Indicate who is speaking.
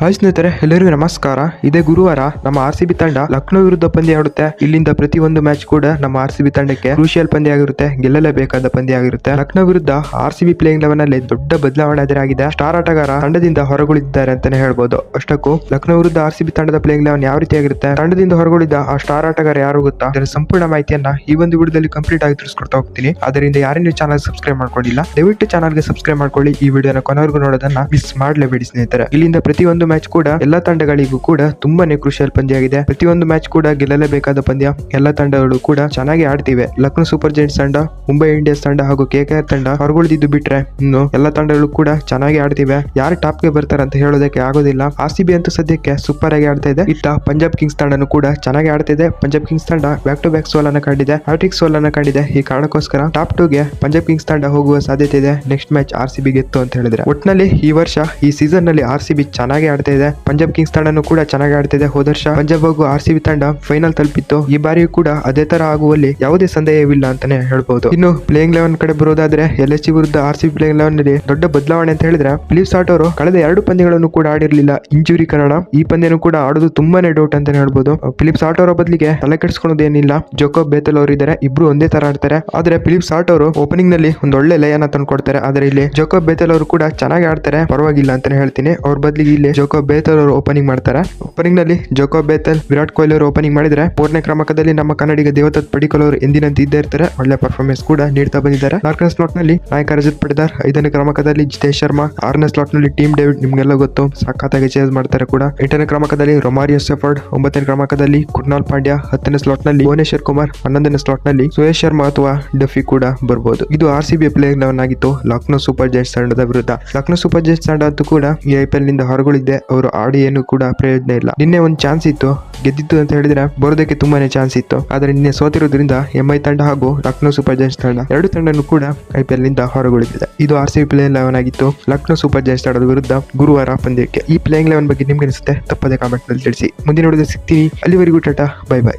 Speaker 1: Hi ಸ್ನೇಹಿತರೆ, ಎಲ್ಲರಿಗೂ ನಮಸ್ಕಾರ. ಇದೇ ಗುರುವಾರ ನಮ್ಮ RCB ತಂಡ ಲಕ್ನೋ ವಿರುದ್ಧ ಪಂದ್ಯ ಆಡುತ್ತೆ. ಇಲ್ಲಿಂದ ಪ್ರತಿಯೊಂದು ಮ್ಯಾಚ್ ಕೂಡ ನಮ್ಮ RCB ತಂಡಕ್ಕೆ ಕ್ರೂಷಿಯಲ್ ಪಂದ್ಯ ಆಗಿರುತ್ತೆ, ಗೆಲ್ಲಲೇಬೇಕಾದ ಪಂದ್ಯ ಆಗಿರುತ್ತೆ. ಲಕ್ನೋ ವಿರುದ್ಧ RCB ಪ್ಲೇಯಿಂಗ್ 11 ಅಲ್ಲಿ ದೊಡ್ಡ ಬದಲಾವಣೆ ಎದುರಾಗಿದೆ. ಸ್ಟಾರ್ ಆಟಗಾರ ತಂಡದಿಂದ ಹೊರಗುಳಿದಿದ್ದಾರೆ ಅಂತಾನೆ ಹೇಳ್ಬೋದು. ಅಷ್ಟಕ್ಕೂ ಲಕ್ನೋ ವಿರುದ್ಧ RCB ತಂಡದ ಪ್ಲೇಯಿಂಗ್ 11 ಯಾವ ರೀತಿ ಆಗಿರುತ್ತೆ, ತಂಡದಿಂದ ಹೊರಗುಳಿದ ಆ ಸ್ಟಾರ್ ಆಟಗಾರ ಯಾರು ಗೊತ್ತಾ, ಇದರ ಸಂಪೂರ್ಣ ಮಾಹಿತಿಯನ್ನ ಈ ಒಂದು ವಿಡಿಯೋದಲ್ಲಿ ಕಂಪ್ಲೀಟ್ ಆಗಿ ತಿಳಿಸ್ಕೊಡ್ತಾ ಹೋಗ್ತೀನಿ. ಅದರಿಂದ ಯಾರೇ ಚಾನಲ್ ಸಬ್ಸ್ಕ್ರೈಬ್ ಮಾಡ್ಕೊಂಡಿಲ್ಲ, ದಯವಿಟ್ಟು ಚಾನಲ್ಗೆ ಸಬ್ಸ್ಕ್ರೈಬ್ ಮಾಡ್ಕೊಳ್ಳಿ. ಈ ವಿಡಿಯೋನ ಕೊನೆವರೆಗೂ ನೋಡೋದನ್ನ ಮಿಸ್ ಮಾಡಲೇಬೇಡಿ ಸ್ನೇಹಿತರೆ. ಇಲ್ಲಿಂದ ಪ್ರತಿಯೊಂದು ಮ್ಯಾಚ್ ಕೂಡ ಎಲ್ಲಾ ತಂಡಗಳಿಗೂ ಕೂಡ ತುಂಬಾನೇ ಕ್ರೂಷಿಯಲ್ ಪಂದ್ಯ ಆಗಿದೆ. ಪ್ರತಿಯೊಂದು ಮ್ಯಾಚ್ ಕೂಡ ಗೆಲ್ಲಲೇಬೇಕಾದ ಪಂದ್ಯ. ಎಲ್ಲ ತಂಡಗಳು ಕೂಡ ಚೆನ್ನಾಗಿ ಆಡ್ತಿವೆ. ಲಕ್ನೋ ಸೂಪರ್ ಜೈಂಟ್ಸ್ ತಂಡ, ಮುಂಬೈ ಇಂಡಿಯನ್ಸ್ ತಂಡ ಹಾಗೂ KKR ತಂಡ ಹೊರಗುಳಿದಿದ್ದು ಬಿಟ್ರೆ ಇನ್ನು ಎಲ್ಲ ತಂಡಗಳು ಕೂಡ ಚೆನ್ನಾಗಿ ಆಡ್ತಿವೆ. ಯಾರು ಟಾಪ್ ಗೆ ಬರ್ತಾರೆ ಅಂತ ಹೇಳೋದಕ್ಕೆ ಆಗೋದಿಲ್ಲ. RCB ಅಂತೂ ಸದ್ಯಕ್ಕೆ ಸೂಪರ್ ಆಗಿ ಆಡ್ತಾ ಇದೆ. ಇತ್ತ ಪಂಜಾಬ್ ಕಿಂಗ್ಸ್ ತಂಡನೂ ಕೂಡ ಚೆನ್ನಾಗಿ ಆಡ್ತಿದೆ. ಪಂಜಾಬ್ ಕಿಂಗ್ಸ್ ತಂಡ ಬ್ಯಾಕ್ ಟು ಬ್ಯಾಕ್ ಸೋಲನ್ನ ಕಂಡಿದೆ, ಹ್ಯಾಟ್ರಿಕ್ ಸೋಲನ್ನ ಕಂಡಿದೆ. ಈ ಕಾರಣಕ್ಕೋಸ್ಕರ ಟಾಪ್ 2 ಗೆ ಪಂಜಾಬ್ ಕಿಂಗ್ಸ್ ತಂಡ ಹೋಗುವ ಸಾಧ್ಯತೆ ಇದೆ. ನೆಕ್ಸ್ಟ್ ಮ್ಯಾಚ್ RCB ಗೆತ್ತು ಅಂತ ಹೇಳಿದ್ರೆ. ಒಟ್ನಲ್ಲಿ ಈ ವರ್ಷ ಈ ಸೀಸನ್ ನಲ್ಲಿ RCB ಚೆನ್ನಾಗಿ ಆಡ್ತಾ ಇದೆ. ಪಂಜಾಬ್ ಕಿಂಗ್ಸ್ ತಂಡನೂ ಕೂಡ ಚೆನ್ನಾಗಿ ಆಡ್ತಿದೆ. ಹೋದ ವರ್ಷ ಪಂಜಾಬ್ ಹಾಗೂ RCB ತಂಡ ಫೈನಲ್ ತಲುಪಿತ್ತು. ಈ ಬಾರಿಯೂ ಕೂಡ ಅದೇ ತರ ಆಗುವಲ್ಲಿ ಯಾವುದೇ ಸಂದೇಹವಿಲ್ಲ ಅಂತಾನೆ ಹೇಳ್ಬಹುದು. ಇನ್ನು ಪ್ಲೇಯಿಂಗ್ 11 ಕಡೆ ಬರೋದಾದ್ರೆ LHC ವಿರುದ್ಧ RCB ಪ್ಲೇಯಿಂಗ್ 11 ನಲ್ಲಿ ದೊಡ್ಡ ಬದಲಾವಣೆ ಅಂತ ಹೇಳಿದ್ರೆ, ಫಿಲಿಪ್ ಸಾಲ್ಟ್ ಅವರು ಕಳೆದ 2 ಪಂದ್ಯಗಳನ್ನು ಕೂಡ ಆಡಿರಲಿಲ್ಲ, ಇಂಜುರಿ ಕಾರಣ. ಈ ಪಂದ್ಯನೂ ಕೂಡ ಆಡೋದು ತುಂಬಾನೇ ಡೌಟ್ ಅಂತಾನೆ ಹೇಳ್ಬಹುದು. ಫಿಲಿಪ್ ಸಾಲ್ಟ್ ಅವರ ಬದಲಿಗೆ ತಲೆ ಕೆಡಿಸ್ಕೊಳ್ಳೋದೇನಿಲ್ಲ, ಜೋಕೋಬ್ ಬೇಥೆಲ್ ಅವರು ಇದ್ದಾರೆ. ಇಬ್ರು ಒಂದೇ ತರ ಆಡ್ತಾರೆ. ಆದ್ರೆ ಫಿಲಿಪ್ ಸಾಲ್ಟ್ ಅವರು ಓಪನಿಂಗ್ ನಲ್ಲಿ ಒಂದು ಒಳ್ಳೆ ಲಯನ ತಂದ್ಕೊಡ್ತಾರೆ. ಆದ್ರೆ ಇಲ್ಲಿ ಜೋಕೋಬ್ ಬೇಥೆಲ್ ಅವರು ಕೂಡ ಚೆನ್ನಾಗಿ ಆಡ್ತಾರೆ, ಪರವಾಗಿಲ್ಲ ಅಂತಾನೆ ಹೇಳ್ತೀನಿ. ಅವ್ರ ಬದಲಿಗೆ ಇಲ್ಲಿ ಜೋಕೋಬ್ ಬೇಥೆಲ್ ಅವರು ಓಪನಿಂಗ್ ಮಾಡ್ತಾರೆ. ಓಪನಿಂಗ್ ನಲ್ಲಿ ಜೋಕೋಬ್ ಬೇಥೆಲ್, ವಿರಾಟ್ ಕೊಹ್ಲಿ ಅವರು ಓಪನಿಂಗ್ ಮಾಡಿದ್ರೆ, 4ನೇ ಕ್ರಮಾಂಕದಲ್ಲಿ ನಮ್ಮ ಕನ್ನಡಿಗ ದೇವದತ್ ಪಡಿಕ್ಕಲ್ ಅವರು ಎಂದಿನಂತೆ ಇದ್ದೇ ಇರ್ತಾರೆ. ಒಳ್ಳೆ ಪರ್ಫಾರ್ಮೆನ್ಸ್ ಕೂಡ ನೀಡ್ತಾ ಬಂದಿದ್ದಾರೆ. 4ನೇ ಸ್ಲಾಟ್ ನಲ್ಲಿ ನಾಯಕ ರಜತ್ ಪಡಿದಾರ್, 5ನೇ ಕ್ರಮಾಂಕದಲ್ಲಿ ಜಿತೇಶ್ ಶರ್ಮಾ, 6ನೇ ಸ್ಲಾಟ್ ನಲ್ಲಿ ಟೀಮ್ ಡೇವಿಡ್, ನಿಮ್ಗೆಲ್ಲ ಗೊತ್ತು, ಸಖತ್ತಾಗಿ ಚೇಸ್ ಮಾಡ್ತಾರೆ ಕೂಡ. 8ನೇ ಕ್ರಮಾಂಕದಲ್ಲಿ ರೊಮಾರಿಯೋ ಸೆಫರ್ಡ್, 9ನೇ ಕ್ರಮಾಂಕದಲ್ಲಿ ಕುರ್ನಾಲ್ ಪಾಂಡ್ಯ, 10ನೇ ಸ್ಲಾಟ್ ನಲ್ಲಿ ಭುವನೇಶ್ವರ್ ಕುಮಾರ್, 11ನೇ ಸ್ಲಾಟ್ ನಲ್ಲಿ ಸುಯೇಶ್ ಶರ್ಮಾ ಅಥವಾ ಡಫಿ ಕೂಡ ಬರ್ಬೋದು. ಇದು RCB ಪ್ಲೇಯಿಂಗ್ 11 ಆಗಿತ್ತು ಲಕ್ನೋ ಸೂಪರ್ ಜೈಂಟ್ಸ್ ತಂಡದ ವಿರುದ್ಧ. ಲಕ್ನೋ ಸೂಪರ್ ಜೈಂಟ್ಸ್ ತಂಡ ಅಂತೂ ಕೂಡ ಈ IPL ನಿಂದ ಹೊರಗುಳಿದೆ. ಅವರು ಆಡಿ ಏನು ಕೂಡ ಪ್ರಯೋಜನ ಇಲ್ಲ. ನಿನ್ನೆ ಒಂದು ಚಾನ್ಸ್ ಇತ್ತು, ಗೆದ್ದಿತ್ತು ಅಂತ ಹೇಳಿದ್ರೆ ಬರೋದಕ್ಕೆ ತುಂಬಾನೇ ಚಾನ್ಸ್ ಇತ್ತು. ಆದ್ರೆ ನಿನ್ನೆ ಸೋತಿರೋದ್ರಿಂದ MI ತಂಡ ಹಾಗೂ ಲಕ್ನೋ ಸೂಪರ್ ಜೈಂಟ್ಸ್ ತಂಡ ಎರಡು ತಂಡನೂ ಕೂಡ IPL ನಿಂದ ಹೊರಗುಳಿದಿದೆ. ಇದು RCB ಪ್ಲೇಯಿಂಗ್ 11 ಆಗಿತ್ತು ಲಕ್ನೋ ಸೂಪರ್ ಜೈಂಟ್ಸ್ ತಂಡದ ವಿರುದ್ಧ ಗುರುವಾರ ಪಂದ್ಯಕ್ಕೆ. ಈ ಪ್ಲೇಯಿಂಗ್ 11 ಬಗ್ಗೆ ನಿಮ್ಗೆ ಅನಿಸುತ್ತೆ? ತಪ್ಪದೆ ಕಾಮೆಂಟ್ ನಲ್ಲಿ ತಿಳಿಸಿ. ಮುಂದಿನ ವಿಡಿಯೋದಲ್ಲಿ ಸಿಗ್ತೀನಿ. ಅಲ್ಲಿವರೆಗೂ ಟಾಟಾ, ಬೈ ಬೈ.